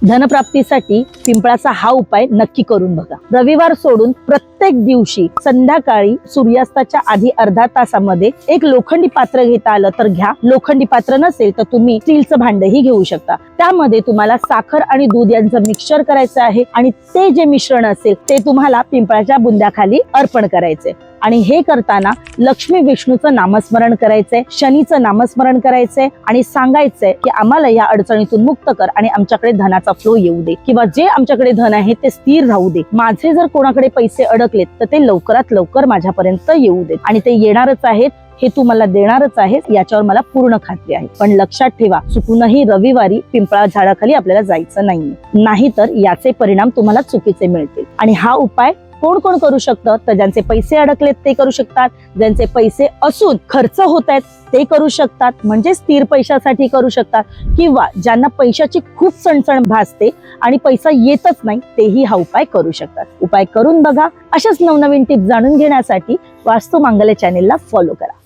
धनप्राप्तीसाठी पिंपळाचा हा उपाय नक्की करून बघा। रविवार सोडून प्रत्येक दिवशी संध्याकाळी सूर्यास्ताच्या आधी अर्धा तासामध्ये एक लोखंडी पात्र घेता आलं तर घ्या। लोखंडी पात्र नसेल तर तुम्ही स्टीलचं भांडही घेऊ शकता। त्यामध्ये तुम्हाला साखर आणि दूध यांचं मिक्सचर करायचं आहे आणि ते जे मिश्रण असेल ते तुम्हाला पिंपळाच्या बुंद्याखाली अर्पण करायचे आणि हे करताना लक्ष्मी विष्णूचं नामस्मरण करायचंय, शनीचं नामस्मरण करायचंय आणि सांगायचंय की आम्हाला या अडचणीतून मुक्त कर आणि आमच्याकडे धनाचा फ्लो येऊ दे किंवा जे आमच्याकडे धन आहे ते स्थिर राहू दे। माझे जर कोणाकडे पैसे अडकलेत तर ते लवकरात लवकर माझ्यापर्यंत येऊ देत आणि ते येणारच आहेत, हे तू मला देणारच आहेस याच्यावर मला पूर्ण खात्री आहे। पण लक्षात ठेवा, चुकूनही रविवारी पिंपळा झाडाखाली आपल्याला जायचं नाहीये, नाहीतर याचे परिणाम तुम्हाला चुकीचे मिळतील। आणि हा उपाय कोण कोण करू शकतं तर ज्यांचे पैसे अडकलेत ते करू शकतात, ज्यांचे पैसे असून खर्च होत आहेत ते करू शकतात, म्हणजे स्थिर पैशासाठी करू शकतात, किंवा ज्यांना पैशाची खूप चणचण भासते आणि पैसा येतच नाही तेही हा उपाय करू शकतात। उपाय करून बघा। अशाच नवनवीन टिप्स जाणून घेण्यासाठी वास्तू मांगल्य चॅनेलला फॉलो करा।